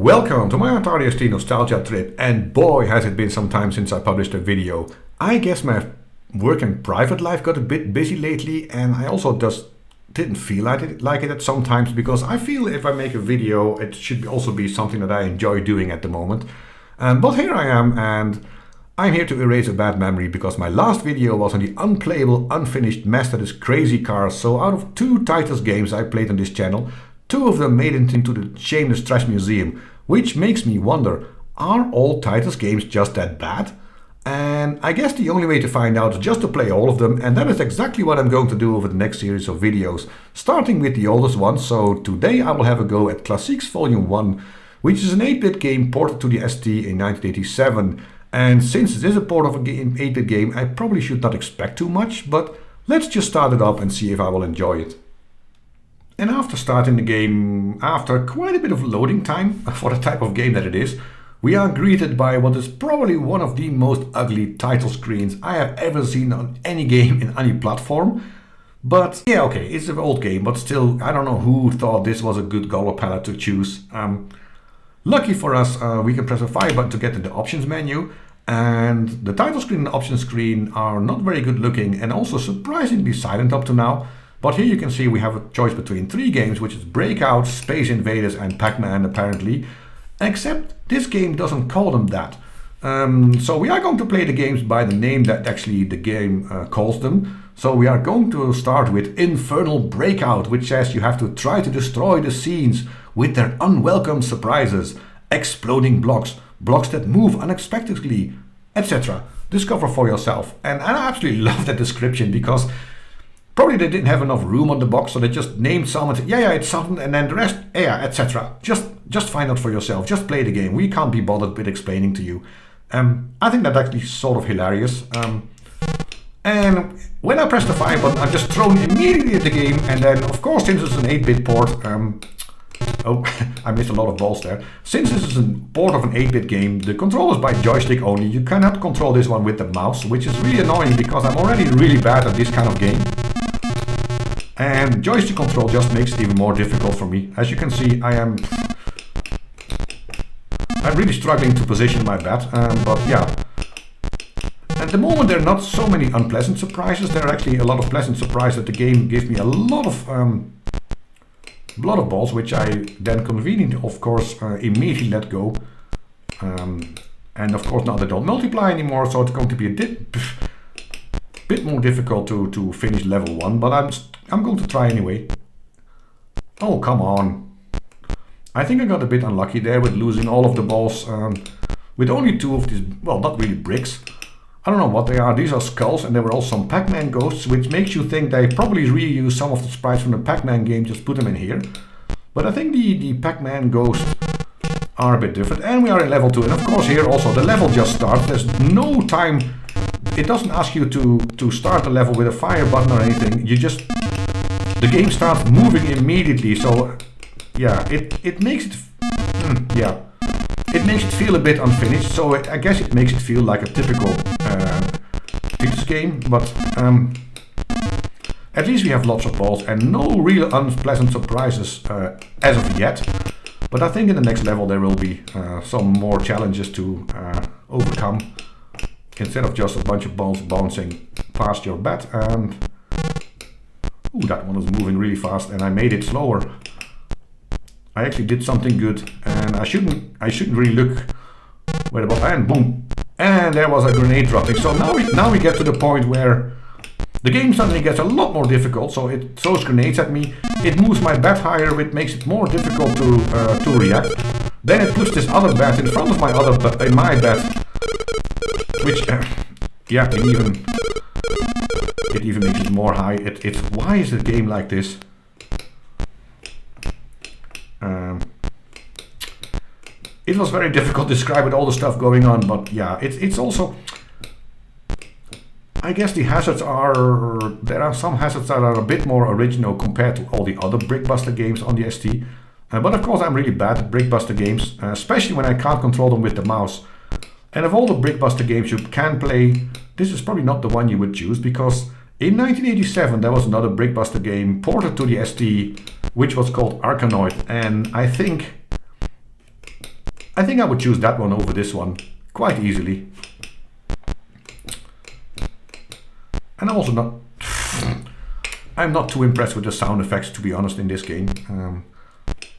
Welcome to my Atari ST Nostalgia trip, and boy has it been some time since I published a video. I guess my work and private life got a bit busy lately, and I also just didn't feel like it at some times, because I feel if I make a video it should also be something that I enjoy doing at the moment. But here I am, and I'm here to erase a bad memory, because my last video was on the unplayable, unfinished mess that is Crazy Cars. So out of 2 Titus games I played on this channel, 2 of them made it into the Shameless Trash Museum, which makes me wonder, are all Titus games just that bad? And I guess the only way to find out is just to play all of them, and that is exactly what I'm going to do over the next series of videos, starting with the oldest one. So today I will have a go at Classiques vol1, which is an 8-bit game ported to the ST in 1987. And since it is a port of a 8-bit game, I probably should not expect too much, but let's just start it up and see if I will enjoy it. And after starting the game, after quite a bit of loading time for the type of game that it is, we are greeted by what is probably one of the most ugly title screens I have ever seen on any game in any platform. But yeah, okay, it's an old game, but still, I don't know who thought this was a good color palette to choose. Lucky for us, we can press a fire button to get to the options menu, and the title screen and the options screen are not very good looking and also surprisingly silent up to now. But here you can see we have a choice between 3 games, which is Breakout, Space Invaders and Pac-Man apparently. Except this game doesn't call them that. So we are going to play the games by the name that actually the game calls them. So we are going to start with Infernal Breakout, which says you have to try to destroy the scenes with their unwelcome surprises, exploding blocks, blocks that move unexpectedly, etc. Discover for yourself. And I absolutely love that description, because probably they didn't have enough room on the box, so they just named some and said, yeah, it's something, and then the rest, yeah, etc. Just find out for yourself. Just play the game. We can't be bothered with explaining to you. I think that's actually sort of hilarious. And when I press the fire button, I'm just thrown immediately at the game, and then, of course, since it's an 8-bit port, oh, I missed a lot of balls there. Since this is a port of an 8-bit game, the control is by joystick only. You cannot control this one with the mouse, which is really annoying, because I'm already really bad at this kind of game. And joystick control just makes it even more difficult for me. As you can see, I'm really struggling to position my bat, but yeah. At the moment there are not so many unpleasant surprises. There are actually a lot of pleasant surprises that the game gives me a lot of balls, which I then conveniently, of course, immediately let go. And of course now they don't multiply anymore, so it's going to be a bit more difficult to finish level 1, but I'm going to try anyway. Oh, come on. I think I got a bit unlucky there with losing all of the balls with only 2 of these, well, not really bricks. I don't know what they are. These are skulls, and there were also some Pac-Man ghosts, which makes you think they probably reused some of the sprites from the Pac-Man game, just put them in here. But I think the Pac-Man ghosts are a bit different. And we are in level 2, and of course here also the level just starts. There's no time. It doesn't ask you to start the level with a fire button or anything. The game starts moving immediately, so yeah, it makes it, yeah, it makes it feel a bit unfinished. So I guess it makes it feel like a typical Titus game, but at least we have lots of balls and no real unpleasant surprises as of yet. But I think in the next level there will be some more challenges to overcome, instead of just a bunch of balls bouncing past your bat. And ooh, that one was moving really fast, and I made it slower. I actually did something good, and I shouldn't really look where the ball, and boom, and there was a grenade dropping. So now we get to the point where the game suddenly gets a lot more difficult. So it throws grenades at me. It moves my bat higher, which makes it more difficult to react. Then it puts this other bat in front of my bat, which yeah, it even makes it more high. Why is the game like this? It was very difficult to describe with all the stuff going on, but yeah, it's also, I guess there are some hazards that are a bit more original compared to all the other Brickbuster games on the ST. But of course I'm really bad at Brickbuster games, especially when I can't control them with the mouse. And of all the Brickbuster games you can play, this is probably not the one you would choose, because in 1987 there was another Brickbuster game ported to the ST, which was called Arkanoid, and I think I think I would choose that one over this one quite easily. And I'm also not... I'm not too impressed with the sound effects, to be honest, in this game.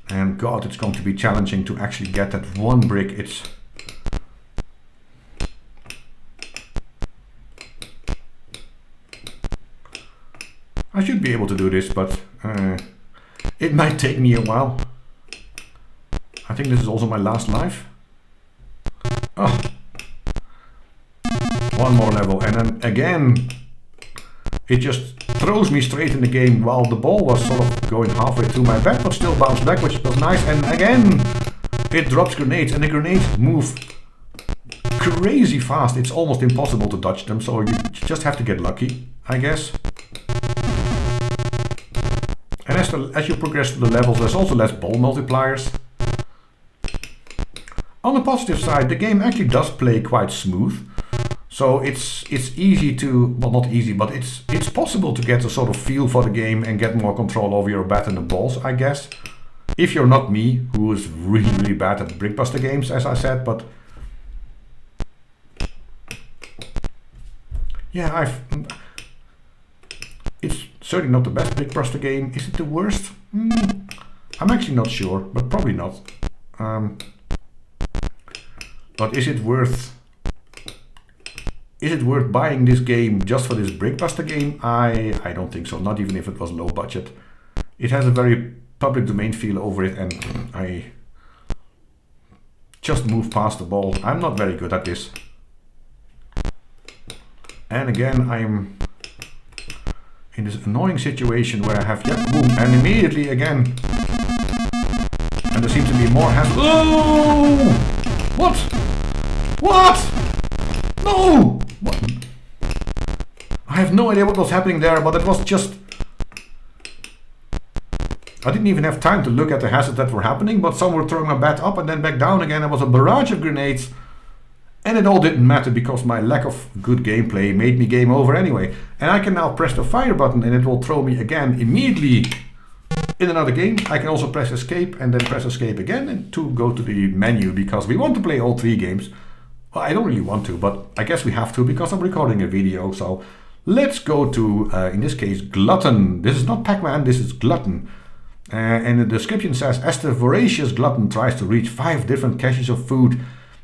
And God, it's going to be challenging to actually get that one brick. It's... I should be able to do this, but it might take me a while. I think this is also my last life. Oh. One more level, and then again it just throws me straight in the game while the ball was sort of going halfway through my back, but still bounced back, which was nice. And again it drops grenades, and the grenades move crazy fast. It's almost impossible to dodge them, so you just have to get lucky, I guess. And as you progress through the levels, there's also less ball multipliers. On the positive side, the game actually does play quite smooth. So it's easy to, well, not easy, but it's possible to get a sort of feel for the game and get more control over your bat and the balls, I guess. If you're not me, who is really, really bad at brickbuster games, as I said, but yeah, it's certainly not the best brickbuster game. Is it the worst? I'm actually not sure, but probably not. But is it worth buying this game just for this brickbuster game? I don't think so, not even if it was low budget. It has a very public domain feel over it, and I just move past the ball. I'm not very good at this. And again, I'm in this annoying situation where I have, yeah, boom, and immediately again. And there seems to be more hassle. Oh! What? What? No! What? I have no idea what was happening there, but it was just... I didn't even have time to look at the hazards that were happening, but some were throwing my bat up and then back down again. There was a barrage of grenades, and it all didn't matter because my lack of good gameplay made me game over anyway. And I can now press the fire button and it will throw me again immediately in another game. I can also press escape and then press escape again and to go to the menu because we want to play all three games. Well, I don't really want to, but I guess we have to because I'm recording a video. So let's go to, in this case, Glutton. This is not Pac-Man, this is Glutton. And the description says, as the voracious glutton tries to reach 5 different caches of food,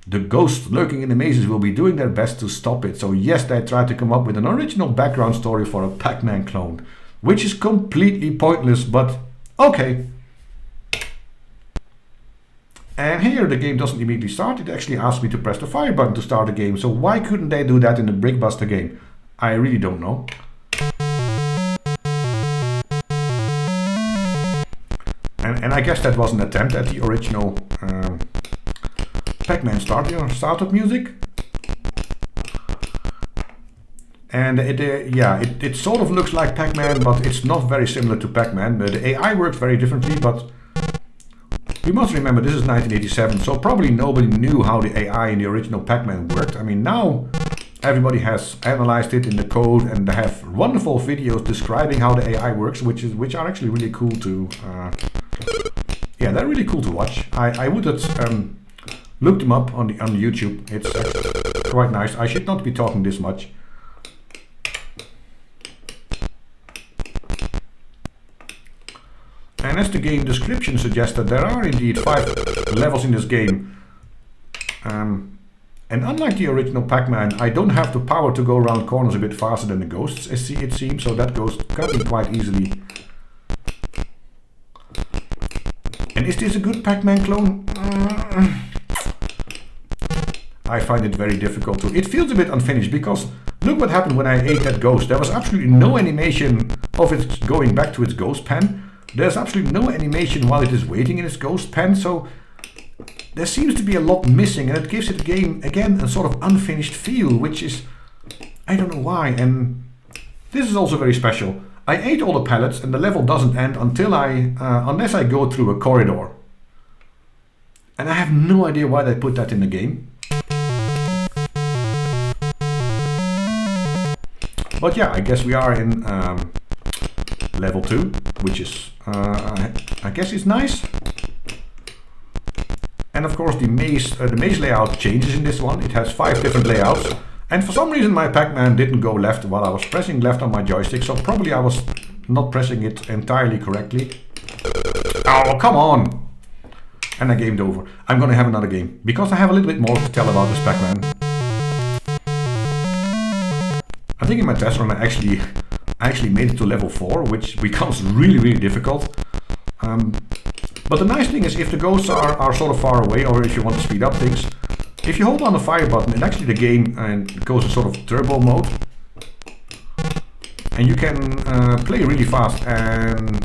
the ghosts lurking in the mazes will be doing their best to stop it. So yes, they tried to come up with an original background story for a Pac-Man clone, which is completely pointless, but okay. And here the game doesn't immediately start. It actually asks me to press the fire button to start the game. So why couldn't they do that in the Brickbuster game? I really don't know. And I guess that was an attempt at the original Pac-Man startup music. And it sort of looks like Pac-Man, but it's not very similar to Pac-Man. But the AI works very differently, but we must remember this is 1987, so probably nobody knew how the AI in the original Pac-Man worked. I mean, now everybody has analyzed it in the code, and they have wonderful videos describing how the AI works, which are actually really cool to yeah, they're really cool to watch. I would have looked them up on YouTube. It's quite nice. I should not be talking this much. And as the game description suggested, there are indeed 5 levels in this game. And unlike the original Pac-Man, I don't have the power to go around corners a bit faster than the ghosts, it seems, so that goes cut me quite easily. And is this a good Pac-Man clone? I find it very difficult to. It feels a bit unfinished because look what happened when I ate that ghost. There was absolutely no animation of it going back to its ghost pen. There's absolutely no animation while it is waiting in its ghost pen, so there seems to be a lot missing, and it gives it the game again a sort of unfinished feel, which is, I don't know why. And this is also very special. I ate all the pellets and the level doesn't end until unless I go through a corridor. And I have no idea why they put that in the game. But yeah, I guess we are in level 2, which is, I guess is nice. And of course the maze layout changes in this one. It has 5 different layouts. And for some reason my Pac-Man didn't go left while I was pressing left on my joystick, so probably I was not pressing it entirely correctly. Oh, come on! And I gamed over. I'm gonna have another game, because I have a little bit more to tell about this Pac-Man. I think in my test run I actually made it to level 4, which becomes really, really difficult. But the nice thing is, if the ghosts are sort of far away, or if you want to speed up things, if you hold down the fire button, and actually the game goes in sort of turbo mode. And you can play really fast, and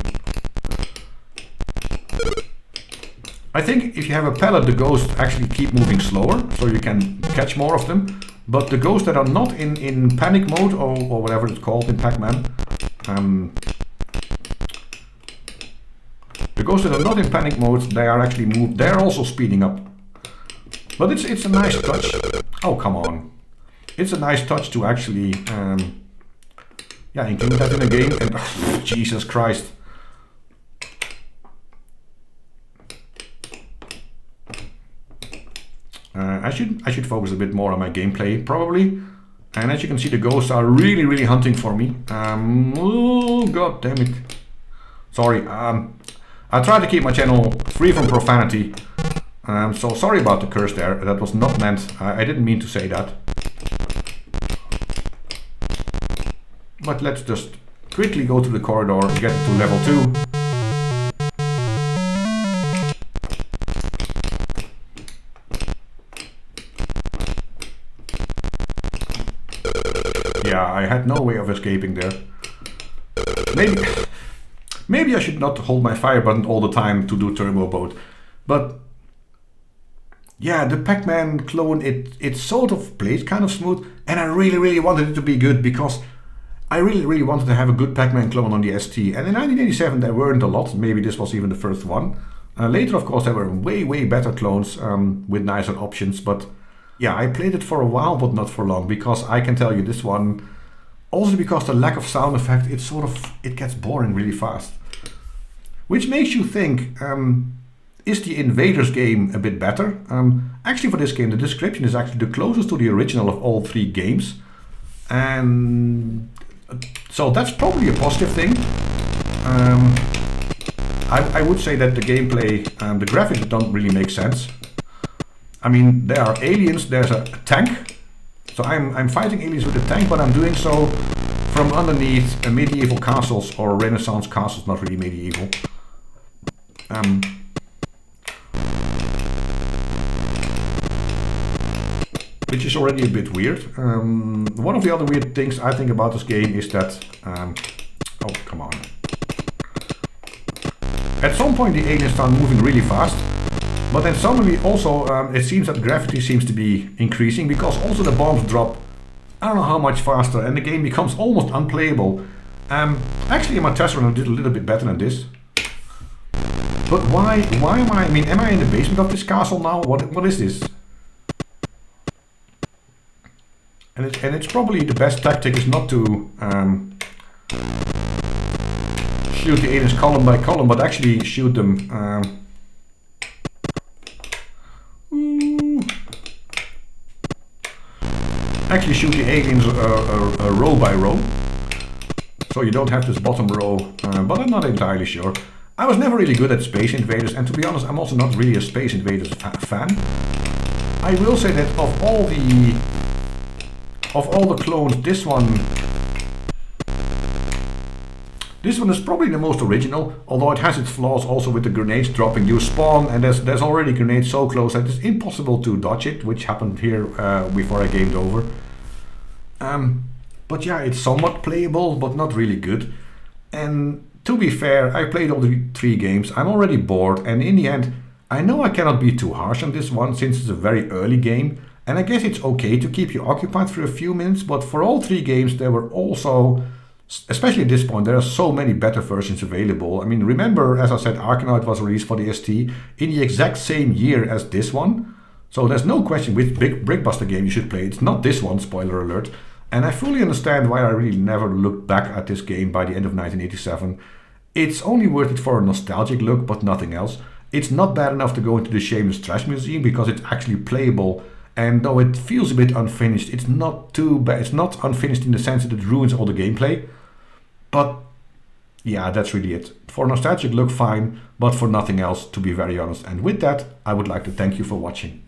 I think if you have a pallet, the ghosts actually keep moving slower, so you can catch more of them. But the ghosts that are not in panic mode, or whatever it's called in Pac-Man, the ghosts that are not in panic mode, they are actually they are also speeding up. But it's a nice touch. Oh, come on. It's a nice touch to actually yeah, include that in a game. And oh, Jesus Christ. I should focus a bit more on my gameplay, probably. And as you can see, the ghosts are really, really hunting for me. Oh, god damn it. Sorry. I try to keep my channel free from profanity. So sorry about the curse there. That was not meant. I didn't mean to say that. But let's just quickly go to the corridor and get to level 2. Yeah, I had no way of escaping there. Maybe I should not hold my fire button all the time to do turbo mode. But yeah, the Pac-Man clone, it sort of plays kind of smooth, and I really, really wanted it to be good, because I really, really wanted to have a good Pac-Man clone on the ST. And in 1987 there weren't a lot. Maybe this was even the first one. Later, of course, there were way, way better clones with nicer options. But yeah, I played it for a while, but not for long, because I can tell you this one, also because the lack of sound effect, it gets boring really fast. Which makes you think, is the Invaders game a bit better? Actually, for this game, the description is actually the closest to the original of all 3 games. And so that's probably a positive thing. I would say that the gameplay, the graphics don't really make sense. I mean, there are aliens, there's a tank. So I'm fighting aliens with a tank, but I'm doing so from underneath medieval castles, or Renaissance castles, not really medieval. Which is already a bit weird. One of the other weird things I think about this game is that... oh, come on. At some point the aliens start moving really fast, but then suddenly also it seems that gravity seems to be increasing, because also the bombs drop I don't know how much faster, and the game becomes almost unplayable. Actually in my test run I did a little bit better than this. But why am I mean, am I in the basement of this castle now? What is this? And it's probably the best tactic is not to shoot the aliens column by column, but actually shoot them actually shoot the aliens row by row. So you don't have this bottom row, but I'm not entirely sure. I was never really good at Space Invaders, and to be honest, I'm also not really a Space Invaders fan. I will say that of all the clones, this one is probably the most original, although it has its flaws also with the grenades dropping. You spawn and there's already grenades so close that it's impossible to dodge it, which happened here before I gamed over. But yeah, it's somewhat playable, but not really good. And to be fair, I played all the 3 games, I'm already bored, and in the end, I know I cannot be too harsh on this one since it's a very early game. And I guess it's okay to keep you occupied for a few minutes, but for all 3 games there were also, especially at this point, there are so many better versions available. I mean, remember, as I said, Arkanoid was released for the ST in the exact same year as this one. So there's no question which big Brickbuster game you should play. It's not this one, spoiler alert. And I fully understand why I really never looked back at this game by the end of 1987. It's only worth it for a nostalgic look, but nothing else. It's not bad enough to go into the Shameless Trash Museum because it's actually playable, and though it feels a bit unfinished, it's not too bad. It's not unfinished in the sense that it ruins all the gameplay. But yeah, that's really it. For nostalgic look, fine, but for nothing else, to be very honest. And with that, I would like to thank you for watching.